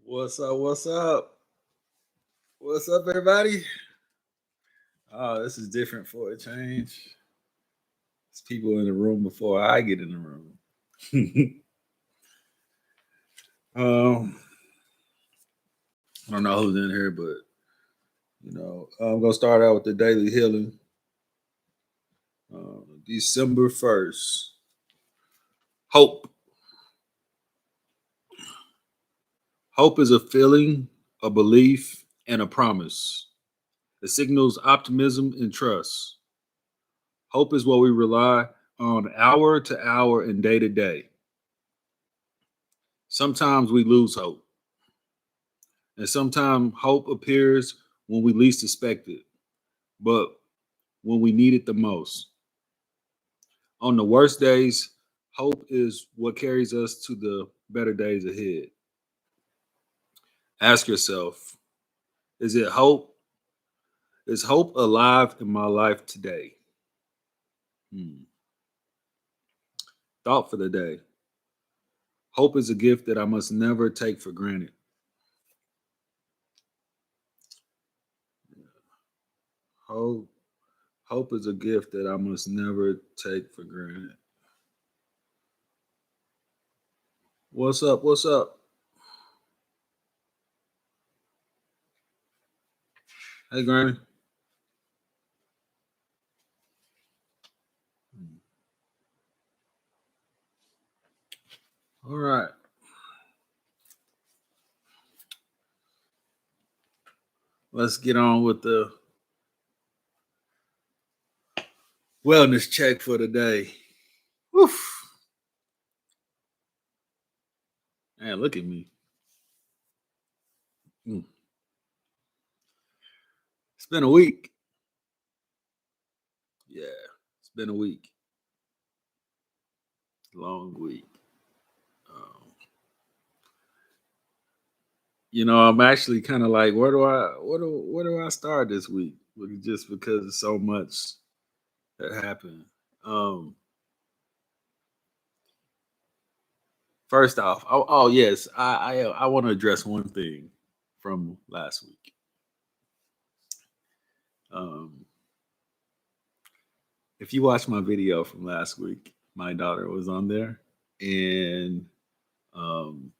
What's up? What's up? What's up, everybody? Oh, this is different for a change. There's people in the room before I get in the room. um, I don't know who's in here, but I'm gonna start out with the daily healing. December 1st. Hope. Hope is a feeling, a belief, and a promise. It signals optimism and trust. Hope is what we rely on hour to hour and day to day. Sometimes we lose hope, and sometimes hope appears when we least expect it, but when we need it the most. On the worst days, hope is what carries us to the better days ahead. Ask yourself, is it hope? Is hope alive in my life today? Hmm. Thought for the day. Hope is a gift that I must never take for granted. Hope, hope is a gift that I must never take for granted. What's up? What's up? Hey, Granny. All right. Let's get on with the wellness check for the day. Woof. Man, look at me. Mm. It's been a week. Yeah, it's been a week. Long week. Um, I'm actually kind of like, where do I start this week? Just because of so much that happened. Um, First off, oh yes, I want to address one thing from last week. Um, if you watch my video from last week, my daughter was on there, and um,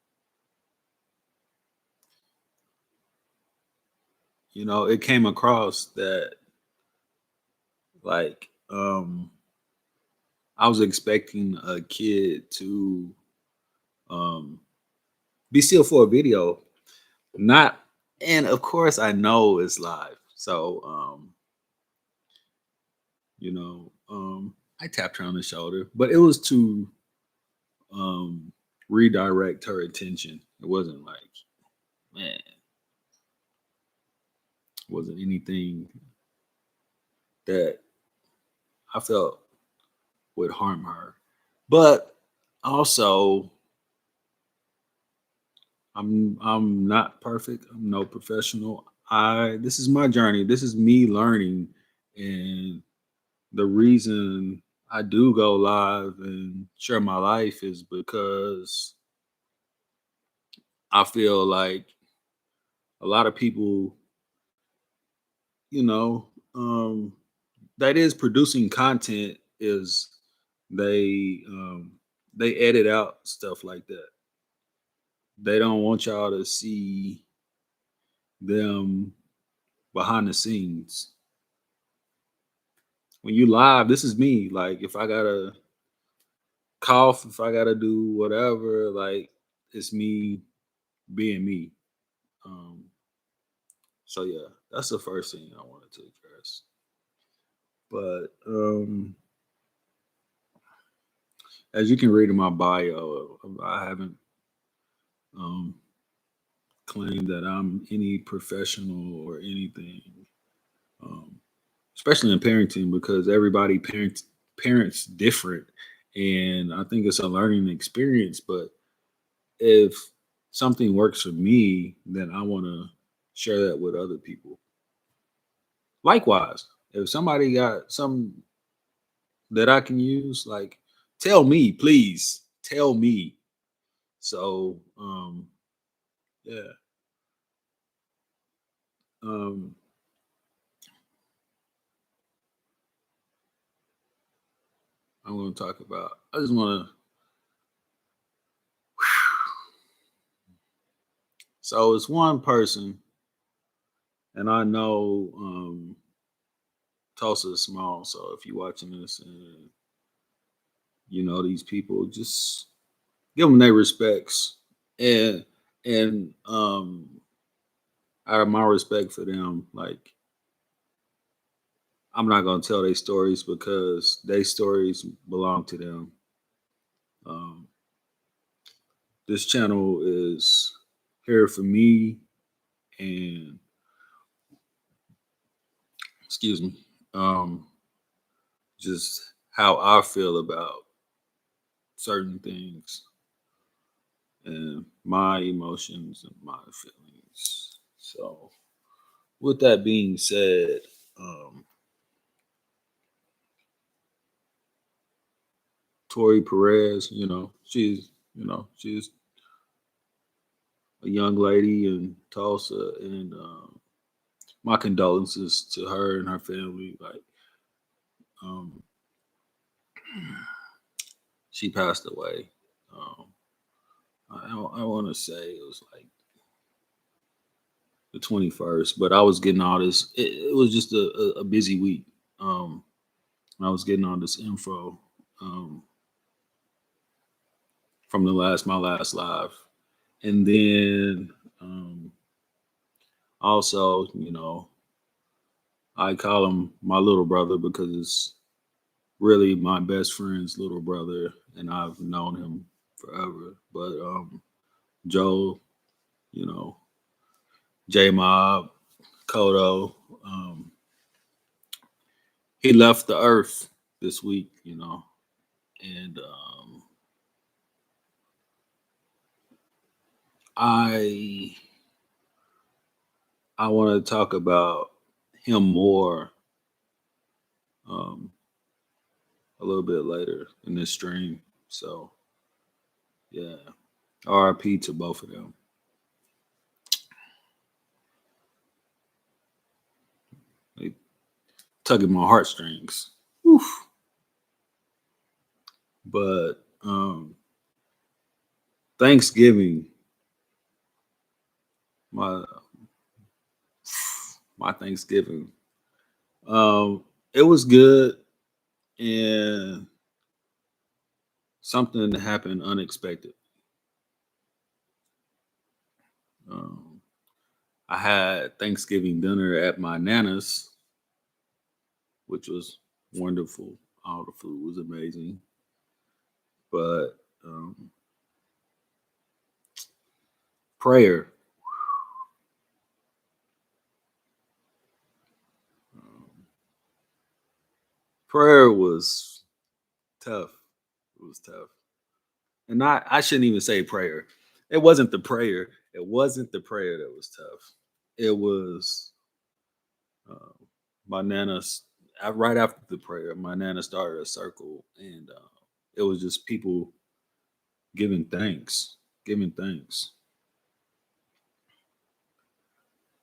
it came across that like I was expecting a kid to um, be still for a video, not, and of course I know it's live, so I tapped her on the shoulder, but it was to um, redirect her attention. It wasn't like, man, wasn't anything that I felt would harm her. But also, I'm not perfect. I'm no professional. I This is my journey. This is me learning, and the reason I do go live and share my life is because I feel like a lot of people, you know, um, that is producing content is they um, they edit out stuff like that. They don't want y'all to see them behind the scenes. When you live, this is me. Like if I gotta cough, if I gotta do whatever, like it's me being me. Um, so yeah, that's the first thing I wanted to address. But as you can read in my bio, I haven't um, claimed that I'm any professional or anything, um, especially in parenting, because everybody parents different, and I think it's a learning experience. But if something works for me, then I want to share that with other people. Likewise, if somebody got something that I can use, like tell me, please tell me. So Yeah. Um, I'm going to talk about. I just want to. So it's one person, and I know Tulsa is small. So if you're watching this and you know these people, just give them their respects, and and out of my respect for them, like I'm not gonna tell their stories because their stories belong to them. Um, this channel is here for me and excuse me, um, just how I feel about certain things and my emotions and my feelings. So, with that being said, um, Tori Perez, she's a young lady in Tulsa, and my condolences to her and her family. Like, um, she passed away. Um, I want to say it was like the 21st, but I was getting all this. It was just a busy week. Um, I was getting all this info um, from my last live, and then also, I call him my little brother because it's really my best friend's little brother, and I've known him forever. But Joe, you know, J Mob, Kodo, um, he left the earth this week, and I I want to talk about him more um, a little bit later in this stream. So yeah, RIP to both of them. They tugging my heartstrings. Oof. But Thanksgiving, my my Thanksgiving, um, it was good, and something happened unexpected. Um, I had Thanksgiving dinner at my nana's, which was wonderful. All the food was amazing, but prayer, um, prayer was tough. It was tough, and I shouldn't even say prayer. It wasn't the prayer. It wasn't the prayer that was tough. It was uh, my nana's. Right after the prayer, my nana started a circle, and it was just people giving thanks, giving thanks.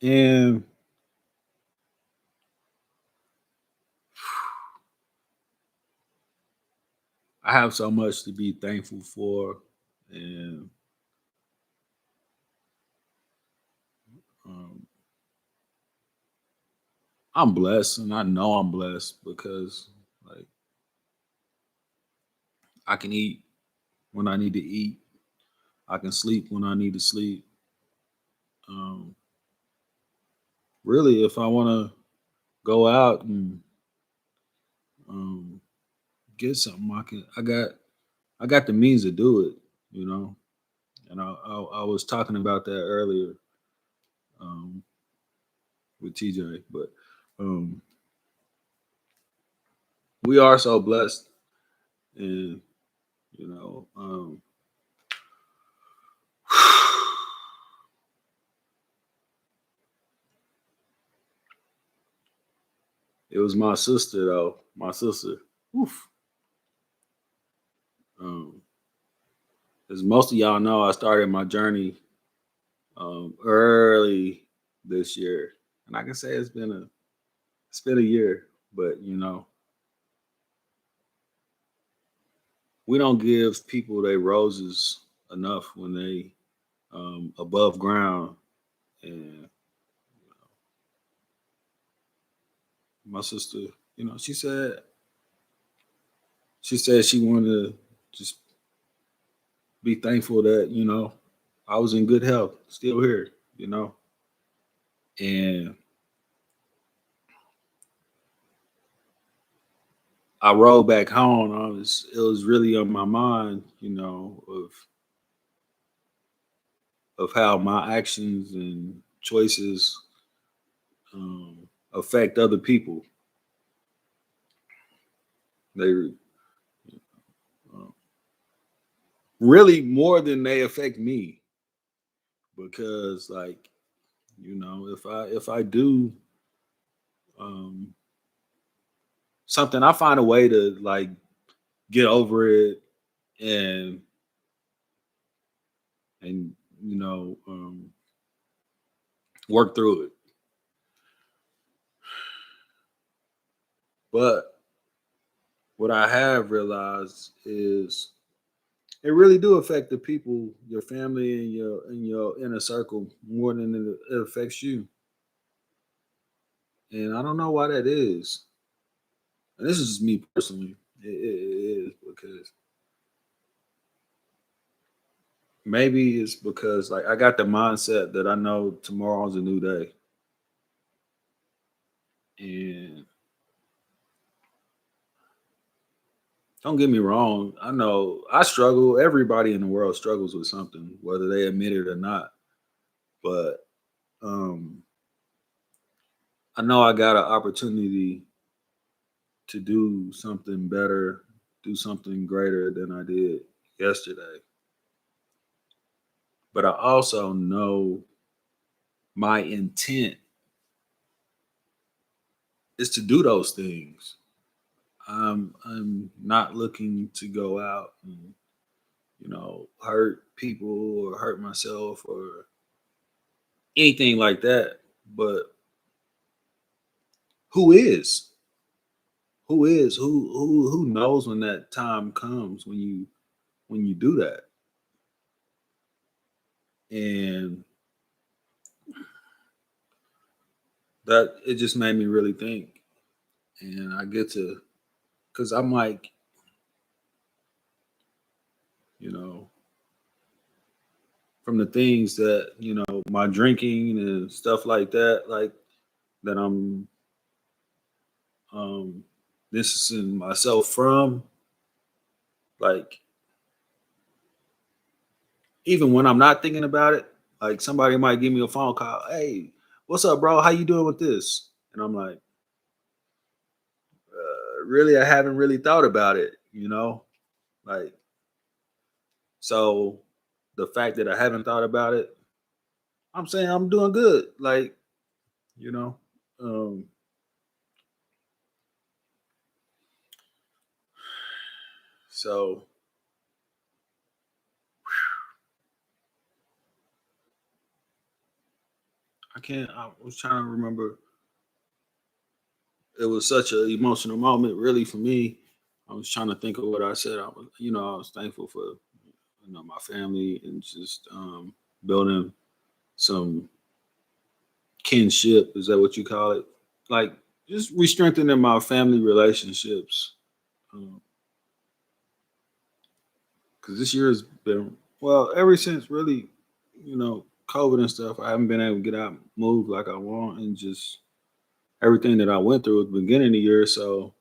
And I have so much to be thankful for, and um, I'm blessed, and I know I'm blessed because like I can eat when I need to eat, I can sleep when I need to sleep. Um, Really, if I want to go out and um, get something, I got the means to do it, you know. And I was talking about that earlier um, with TJ, but um, we are so blessed, and you know, it was my sister though, my sister. Oof. Um, as most of y'all know, I started my journey early this year, and I can say it's been a year, but we don't give people their roses enough when they above ground. And my sister, she said she wanted to just be thankful that I was in good health, still here, and I rode back home. It was really on my mind, of how my actions and choices affect other people. They uh, really more than they affect me, because like if I do um, something, I find a way to like get over it and and work through it. But what I have realized is it really do affect the people, your family, and your inner circle more than it affects you. And I don't know why that is. And this is just me personally. It is because maybe it's because like I got the mindset that I know tomorrow's a new day. And don't get me wrong, I know I struggle. Everybody in the world struggles with something, whether they admit it or not. But um, I know I got an opportunity to do something better, do something greater than I did yesterday. But I also know my intent is to do those things. I'm not looking to go out and hurt people or hurt myself or anything like that. But who is? Who knows when that time comes when you do that? And that it just made me really think. And I get to, because I'm like, you know, from the things that, my drinking and stuff like that, like that I'm um distancing myself from, like even when I'm not thinking about it, like somebody might give me a phone call, hey, what's up, bro? How you doing with this? And I'm like, really, I haven't really thought about it. Like, so the fact that I haven't thought about it, I'm saying I'm doing good. Like, you know, um, so I can't, I was trying to remember. It was such an emotional moment, really, for me. I was trying to think of what I said. I was thankful for, my family and just building some kinship. Is that what you call it? Like, just re-strengthening my family relationships. Um, because this year has been, well, ever since really, COVID and stuff. I haven't been able to get out, and move like I want, and just everything that I went through at the beginning of the year. So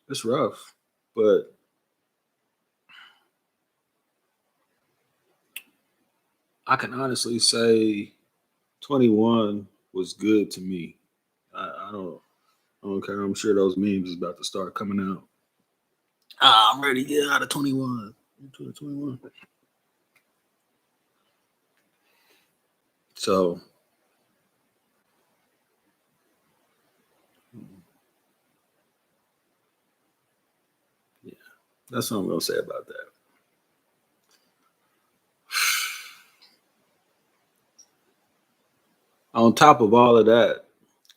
it's rough, but I can honestly say 21 was good to me. I don't care. I'm sure those memes is about to start coming out. I'm ready to get out of 21. 21. So yeah, that's what I'm gonna say about that. On top of all of that,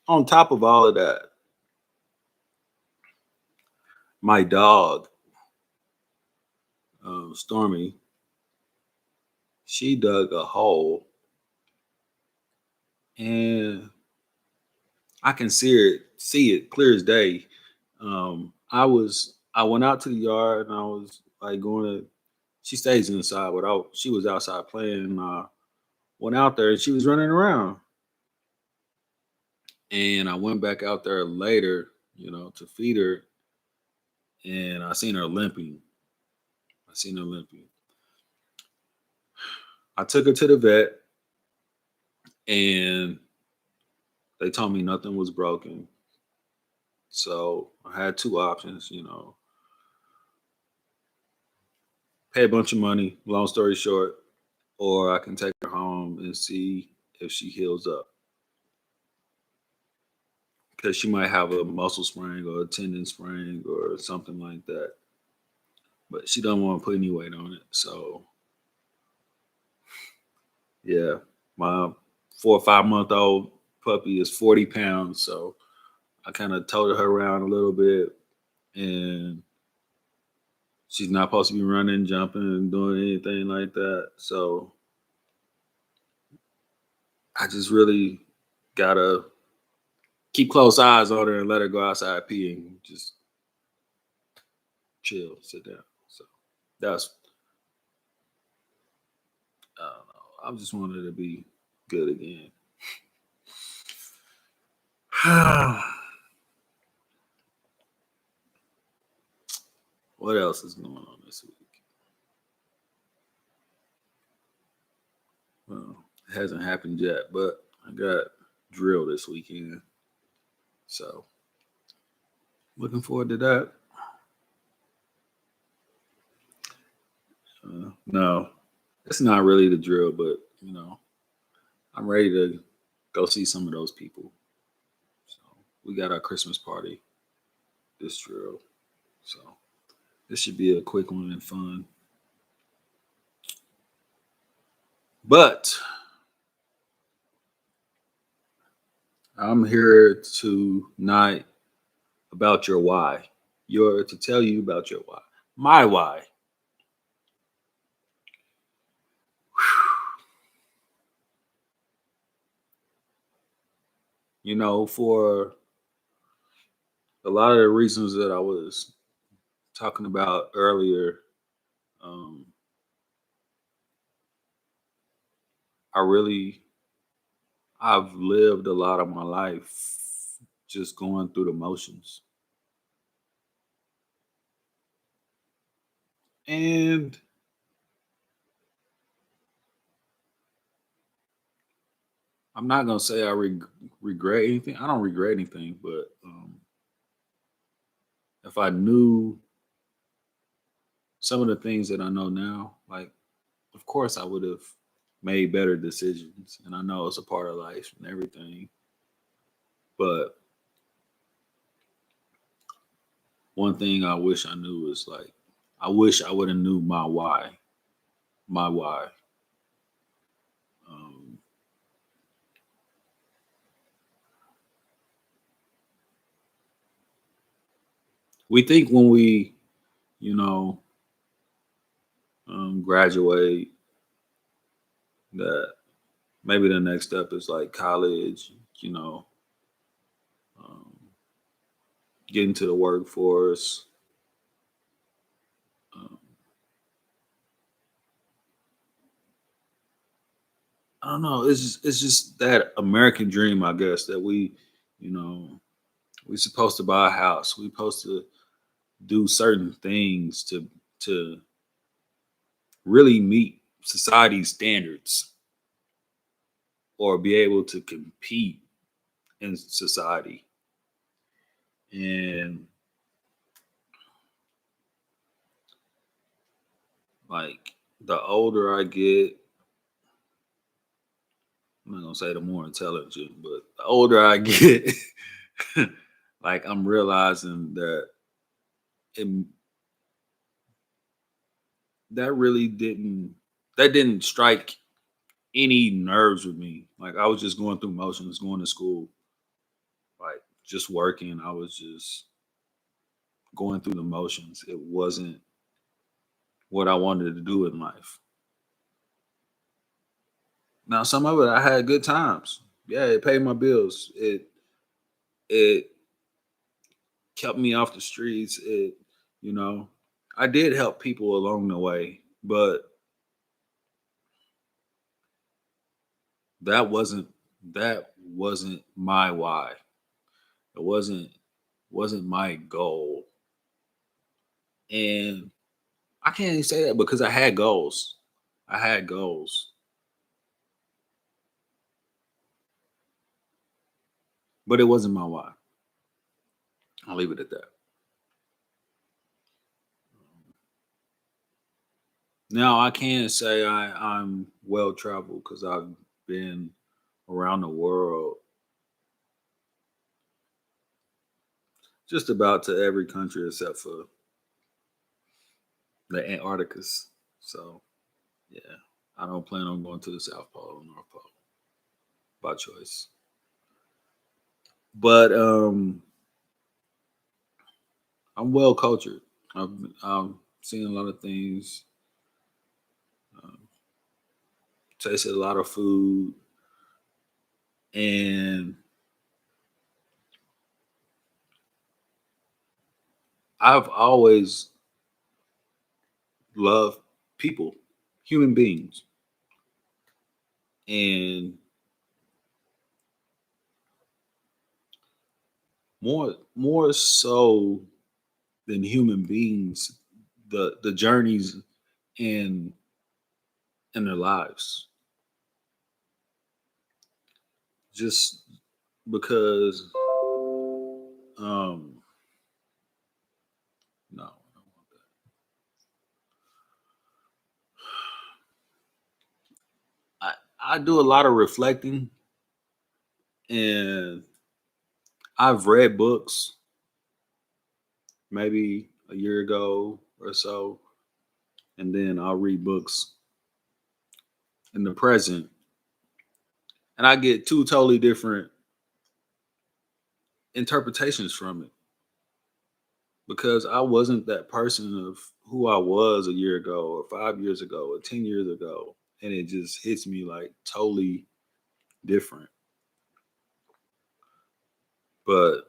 on top of all of that, my dog, Stormy, she dug a hole, and I can see it clear as day. I went out to the yard and I was like going to. She stays inside, but she was outside playing. And I went out there and she was running around. And I went back out there later, to feed her, and I seen her limping. I seen her limping. I took her to the vet, and they told me nothing was broken. So I had two options, pay a bunch of money, long story short, or I can take her home and see if she heals up. Because she might have a muscle sprain or a tendon sprain or something like that. But she don't want to put any weight on it. So yeah, my 4 or 5 month old puppy is 40 pounds. So I kind of toted her around a little bit, and she's not supposed to be running, jumping, and doing anything like that. So I just really gotta keep close eyes on her and let her go outside pee and just chill, sit down. So that's I don't know. I just wanted to be good again. What else is going on this week? Well, it hasn't happened yet, but I got drill this weekend. So looking forward to that. No, it's not really the drill, but I'm ready to go see some of those people. So we got our Christmas party this drill. So this should be a quick one and fun. But I'm here tonight about your why. You're to tell you about your why. My why. For a lot of the reasons that I was talking about earlier, um, I really I've lived a lot of my life just going through the motions. And I'm not gonna say I regret anything. I don't regret anything, but if I knew some of the things that I know now, like of course I would have made better decisions. And I know it's a part of life and everything. But one thing I wish I knew is like I wish I would have knew my why. My why. Um, we think when we, you know, graduate that maybe the next step is like college, um, getting to the workforce. Um, I don't know. It's just that American dream, I guess, that you know, we're supposed to buy a house. We're supposed to do certain things to really meet society's standards or be able to compete in society. And like the older I get, I'm not gonna say the more intelligent, but the older I get, like I'm realizing that it, that really didn't that didn't strike any nerves with me. Like I was just going through motions, going to school, like just working. I was just going through the motions. It wasn't what I wanted to do in life. Now, some of it I had good times. Yeah, it paid my bills. It kept me off the streets. You know, I did help people along the way, but that wasn't that wasn't my why. It wasn't my goal. And I can't even say that because I had goals. I had goals, but it wasn't my why. I'll leave it at that. Now I can say I'm well traveled because I've been around the world, just about to every country except for the Antarcticas. So yeah, I don't plan on going to the South Pole or North Pole by choice. But I'm well cultured. I've seen a lot of things, um, tasted a lot of food, and I've always loved people, human beings, and more so than human beings, the journeys in in their lives. Just because, um, no, I don't want that. I do a lot of reflecting, and I've read books maybe a year ago or so, and then I'll read books in the present, and I get two totally different interpretations from it because I wasn't that person of who I was a year ago or 5 years ago or 10 years ago. And it just hits me like totally different. But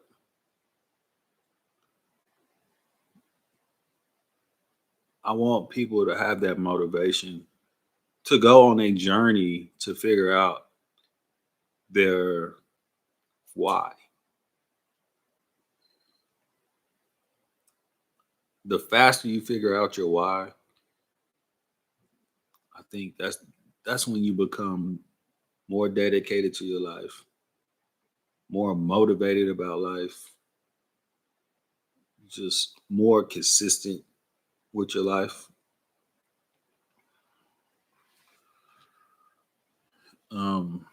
I want people to have that motivation to go on a journey to figure out their why. The faster you figure out your why, I think that's when you become more dedicated to your life, more motivated about life, just more consistent with your life. Um,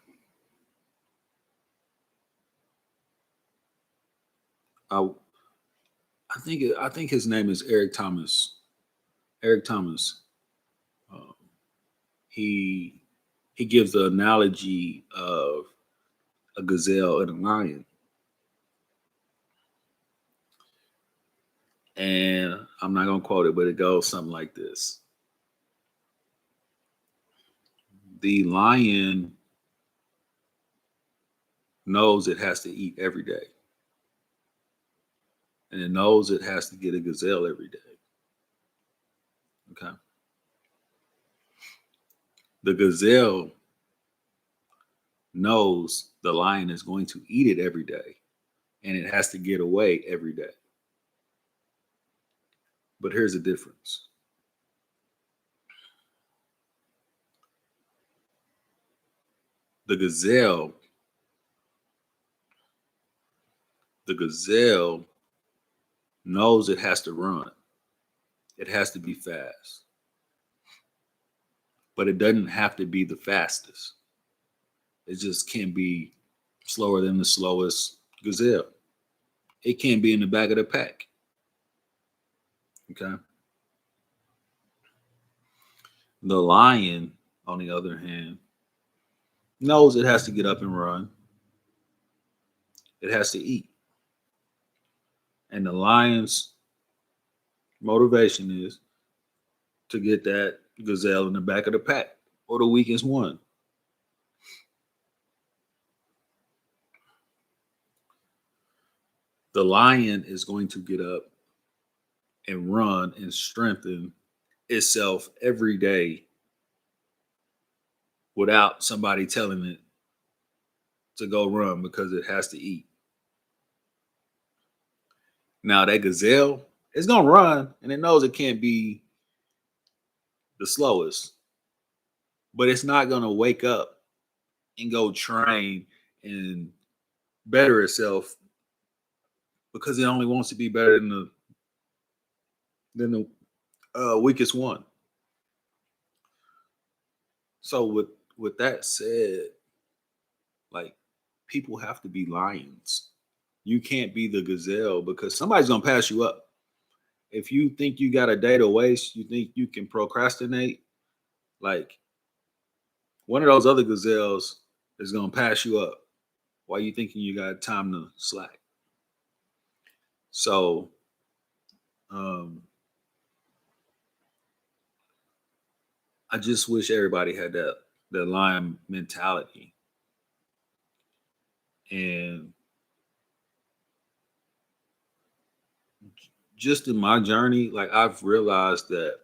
I I think his name is Eric Thomas. Eric Thomas. Um, he he gives the analogy of a gazelle and a lion, and I'm not gonna quote it, but it goes something like this: the lion knows it has to eat every day, and it knows it has to get a gazelle every day. Okay, the gazelle knows the lion is going to eat it every day, and it has to get away every day. But here's the difference: the gazelle, the gazelle knows it has to run. It has to be fast, but it doesn't have to be the fastest. It just can't be slower than the slowest gazelle. It can't be in the back of the pack. Okay. The lion, on the other hand, knows it has to get up and run. It has to eat. And the lion's motivation is to get that gazelle in the back of the pack or the weakest one. The lion is going to get up and run and strengthen itself every day without somebody telling it to go run because it has to eat. Now that gazelle is gonna run and it knows it can't be the slowest, but it's not gonna wake up and go train and better itself because it only wants to be better than the weakest one. So with that said, like people have to be lions. You can't be the gazelle because somebody's gonna pass you up. If you think you got a day to waste, you think you can procrastinate, like one of those other gazelles is gonna pass you up while you thinking you got time to slack. So um I just wish everybody had that lion mentality. And just in my journey, like I've realized that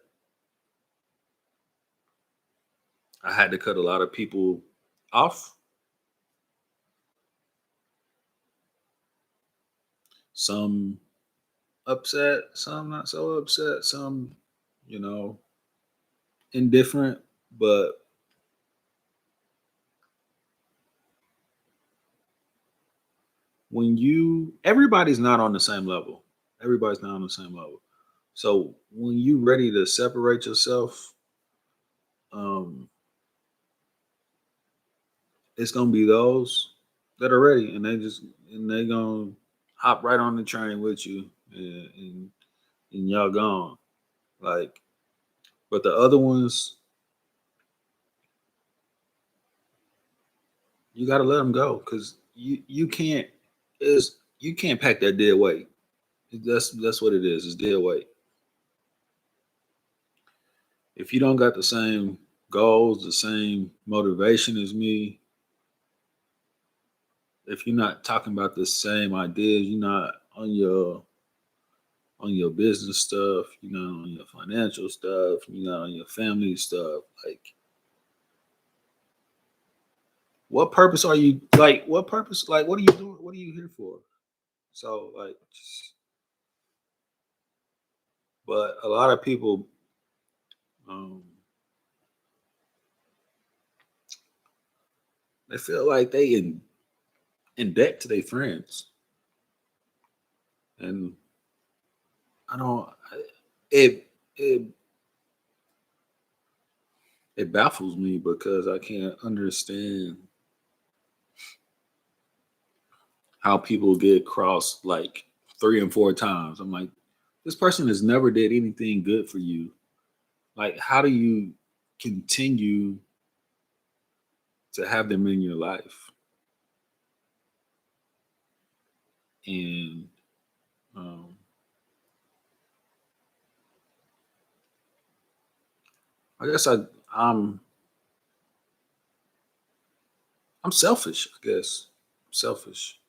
I had to cut a lot of people off. Some upset, some not so upset, some, you know, indifferent. But when everybody's not on the same level. Everybody's not on the same level. So when you ready to separate yourself, um, it's gonna be those that are ready, and they gonna hop right on the train with you, and y'all gone. Like, but the other ones, you gotta let them go because you can't is you can't pack that dead weight. That's what it is. It's dead weight. If you don't got the same goals, the same motivation as me, if you're not talking about the same ideas, you're not on your business stuff, you're not on your financial stuff, you're not on your family stuff. Like, what purpose are you like? What purpose? Like, what are you doing? What are you here for? So, like, but a lot of people, um, they feel like they in debt to their friends, and I don't. It it it baffles me because I can't understand how people get crossed like 3 and 4 times. I'm like, this person has never did anything good for you. Like, how do you continue to have them in your life? And um, I guess I'm I'm selfish. I guess selfish,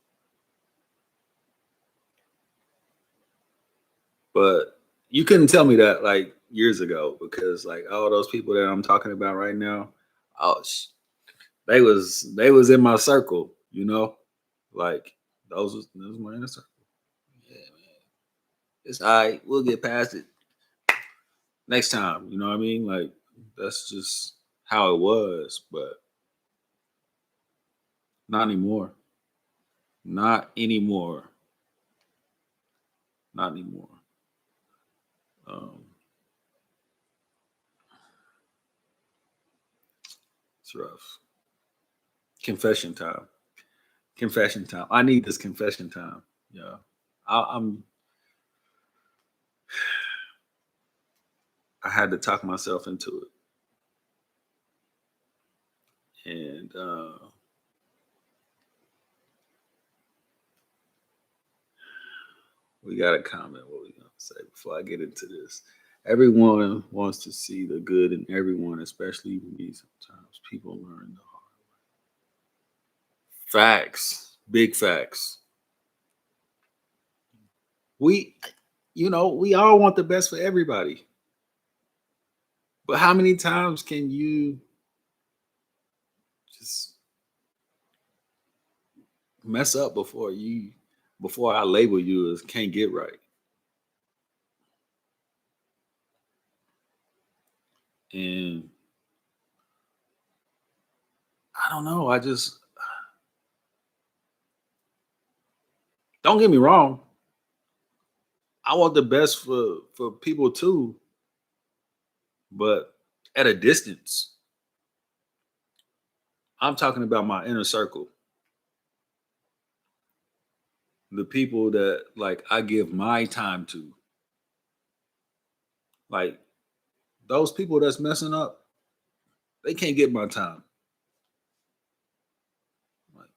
but you couldn't tell me that like years ago because like all those people that I'm talking about right now, oh, they was in my circle, you know, like those were in the circle. Yeah, man, it's all right. We'll get past it next time. You know what I mean? Like that's just how it was, but not anymore. Not anymore. Not anymore. Um, it's rough. Confession time. Confession time. I need this confession time. Yeah, I'm. I had to talk myself into it, And we got a comment. What we gonna say before I get into this? Everyone wants to see the good in everyone, especially me. Sometimes people learn the hard. Facts, big facts. We, we all want the best for everybody. But how many times can you just mess up before I label you as can't get right? And I don't know. I just don't get me wrong. I want the best for people too, but at a distance. I'm talking about my inner circle, the people that like I give my time to. Like those people that's messing up, they can't get my time. Like,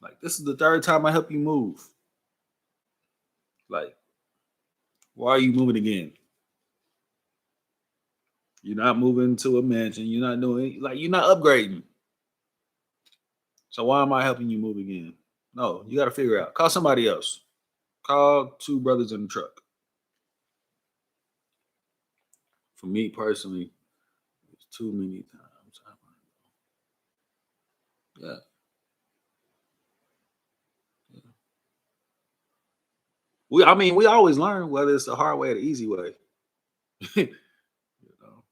like this is the third time I help you move. Like, why are you moving again? You're not moving to a mansion. You're not doing like you're not upgrading. So why am I helping you move again? No, you got to figure out. Call somebody else. Call two brothers in the truck. For me personally, it's too many times. Yeah, yeah. I mean, we always learn whether it's the hard way or the easy way. you know,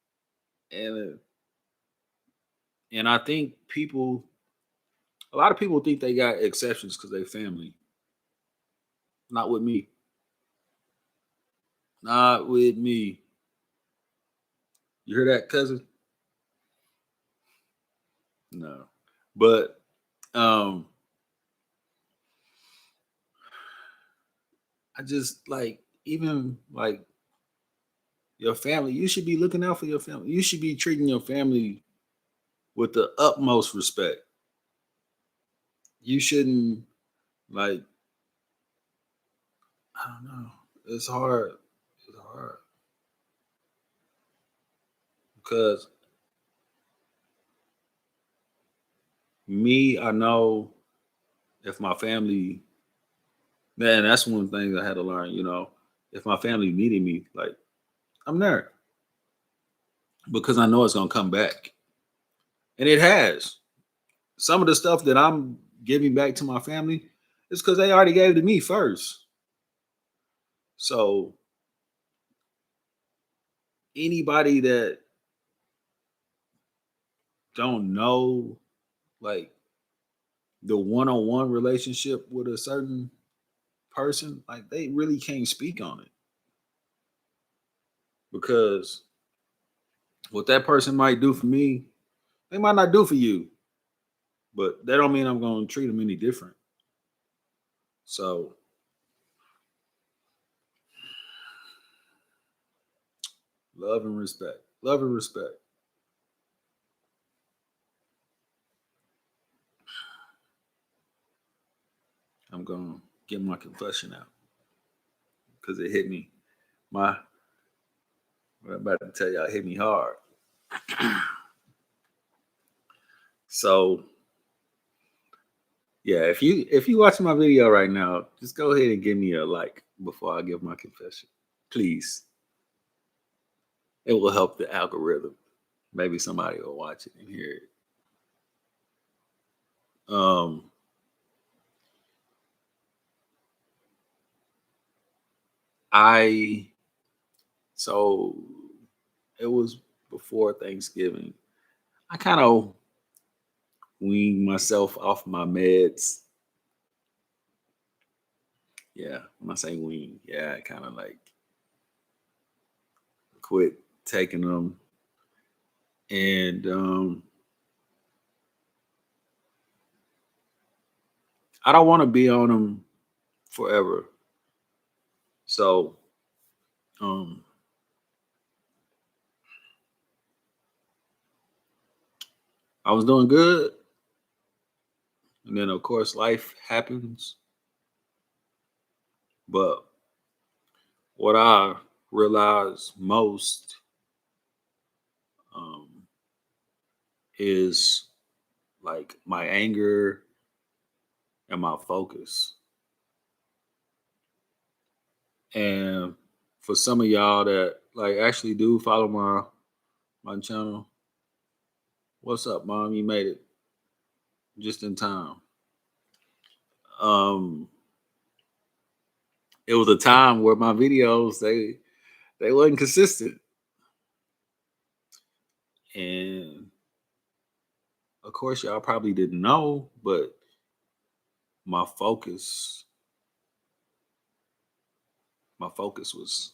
and and I think a lot of people think they got exceptions because they family. Not with me. Not with me. You hear that, cousin? No. But um I just like even like your family, you should be looking out for your family. You should be treating your family with the utmost respect. You shouldn't like I don't know. It's hard. It's hard because me, I know if my family, man, that's one thing I had to learn. If my family needed me, like I'm there because I know it's gonna come back, and it has. Some of the stuff that I'm giving back to my family is because they already gave it to me first. So anybody that don't know like the one-on-one relationship with a certain person, like they really can't speak on it because what that person might do for me, they might not do for you, but that don't mean I'm going to treat them any different. So love and respect, love and respect. I'm going to get my confession out because it hit me. My What I'm about to tell y'all hit me hard. So yeah, if you watching my video right now, just go ahead and give me a like before I give my confession, please. It will help the algorithm. Maybe somebody will watch it and hear it. Um, I so it was before Thanksgiving. I kind of weaned myself off my meds. Yeah, when I say wean, yeah, I kind of like quit taking them, and I don't want to be on them forever. So um, I was doing good. And then, of course, life happens. But what I realize most um, is like my anger and my focus. And for some of y'all that like actually do follow my channel, what's up, mom? You made it just in time. Um, it was a time where my videos they wasn't consistent, and of course y'all probably didn't know, but my focus my focus was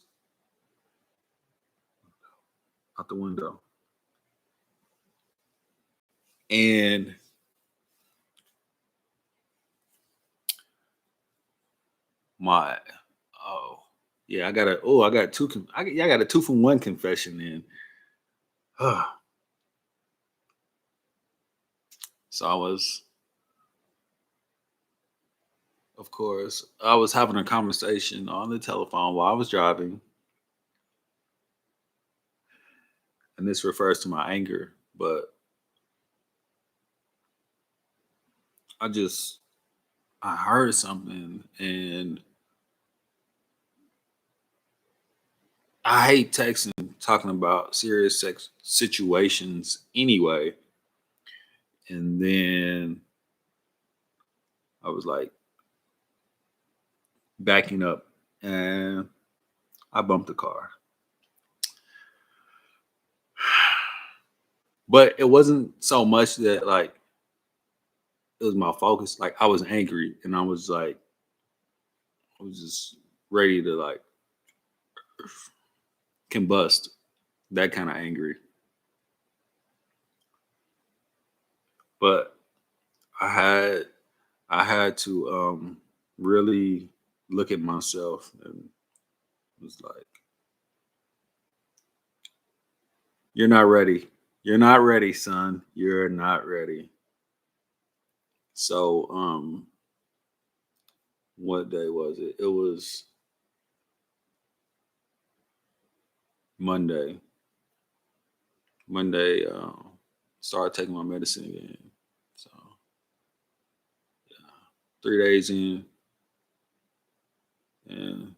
out the window, and my oh yeah, I got two I got a 2 for 1 confession in. So of course, I was having a conversation on the telephone while I was driving, and this refers to my anger, but I just I heard something, and I hate texting talking about serious sex situations anyway. And then I was like backing up, and I bumped the car. But it wasn't so much that like it was my focus. Like I was angry, and I was like I was just ready to like combust. That kind of angry. But I had I had to really look at myself and was like, "You're not ready. You're not ready, son. You're not ready." So what day was it? It was Monday. Monday, started taking my medicine again. So yeah, 3 days in, and of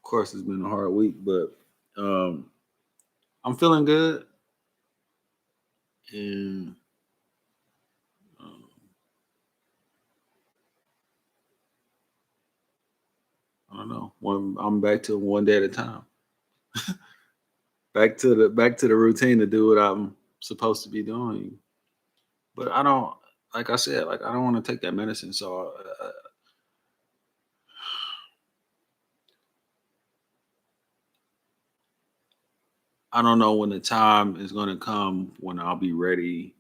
course it's been a hard week, but um, I'm feeling good, and um, I don't know. I'm back to one day at a time. Back to the routine to do what I'm supposed to be doing. But I don't, like I said, like I don't want to take that medicine. So I don't know when the time is going to come when I'll be ready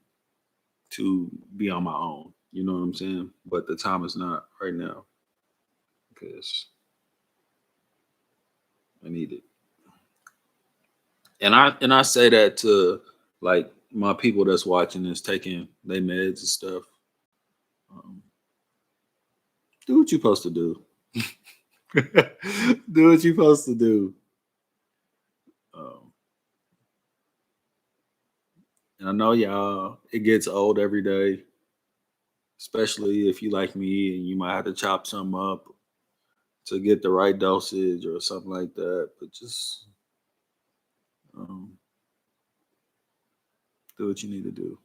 to be on my own. You know what I'm saying? But the time is not right now because I need it. And I say that to like my people that's watching this, taking their meds and stuff. Um, do what you're supposed to do. Do what you're supposed to do. Um, and I know y'all, it gets old every day, especially if you like me and you might have to chop some up to get the right dosage or something like that. But just um, do what you need to do.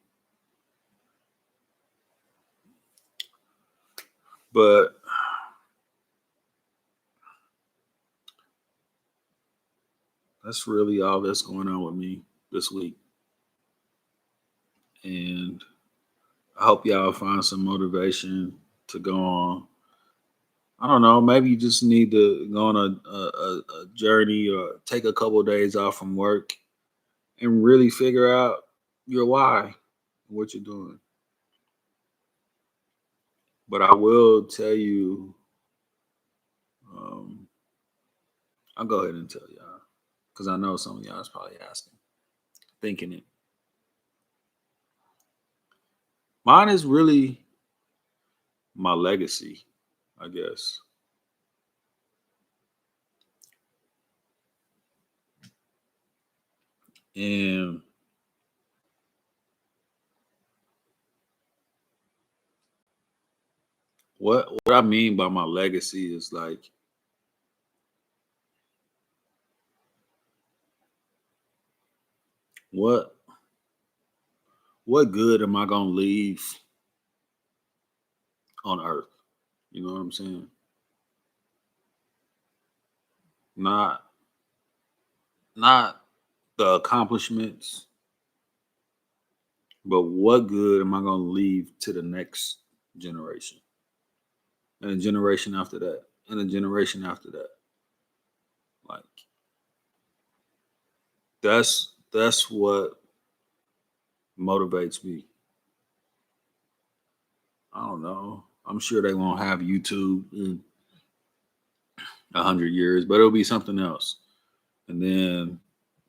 But that's really all that's going on with me this week. And I hope y'all find some motivation to go on. I don't know. Maybe you just need to go on a journey or take a couple of days off from work and really figure out your why, what you're doing. But I will tell you, um, I'll go ahead and tell y'all because I know some of y'all is probably asking, thinking it. Mine is really my legacy, I guess. And what I mean by my legacy is like what what good am I gonna leave on earth? You know what I'm saying? Not not the accomplishments, but what good am I gonna leave to the next generation? And a generation after that, and a generation after that. Like that's what motivates me. I don't know. I'm sure they won't have YouTube in 100 years, but it'll be something else. And then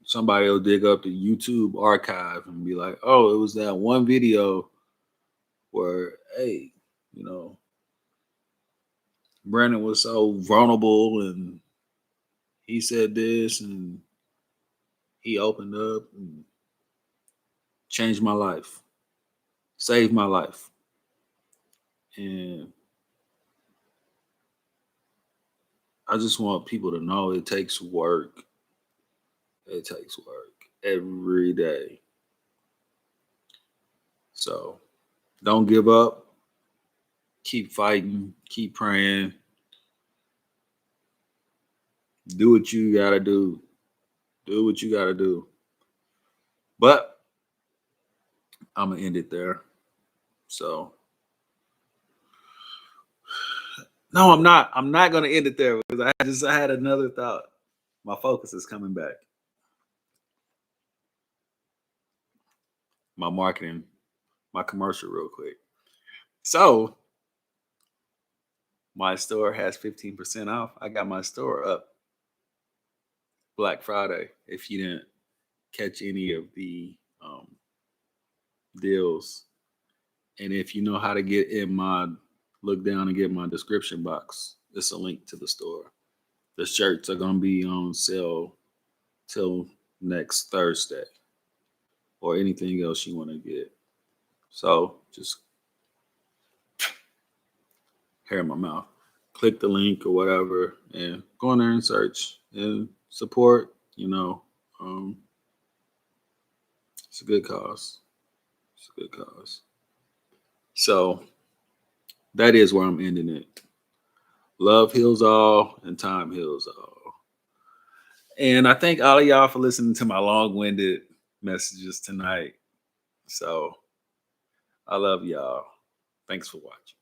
somebody will dig up the YouTube archive and be like, "Oh, it was that one video where, hey, you know, Brandon was so vulnerable and he said this and he opened up and changed my life, saved my life." And I just want people to know it takes work. It takes work every day. So don't give up. Keep fighting. Keep praying. Do what you gotta do. Do what you gotta do. But I'm gonna end it there. So no, I'm not. I'm not gonna end it there because I had another thought. My focus is coming back. My marketing, my commercial, real quick. So my store has 15% off. I got my store up Black Friday. If you didn't catch any of the deals, and if you know how to get in my look down and get my description box, it's a link to the store. The shirts are gonna be on sale till next Thursday, or anything else you want to get. So just hair in my mouth. Click the link or whatever, and go in there and search and support. Um, it's a good cause. It's a good cause. So that is where I'm ending it. Love heals all, and time heals all. And I thank all of y'all for listening to my long-winded messages tonight. So I love y'all. Thanks for watching.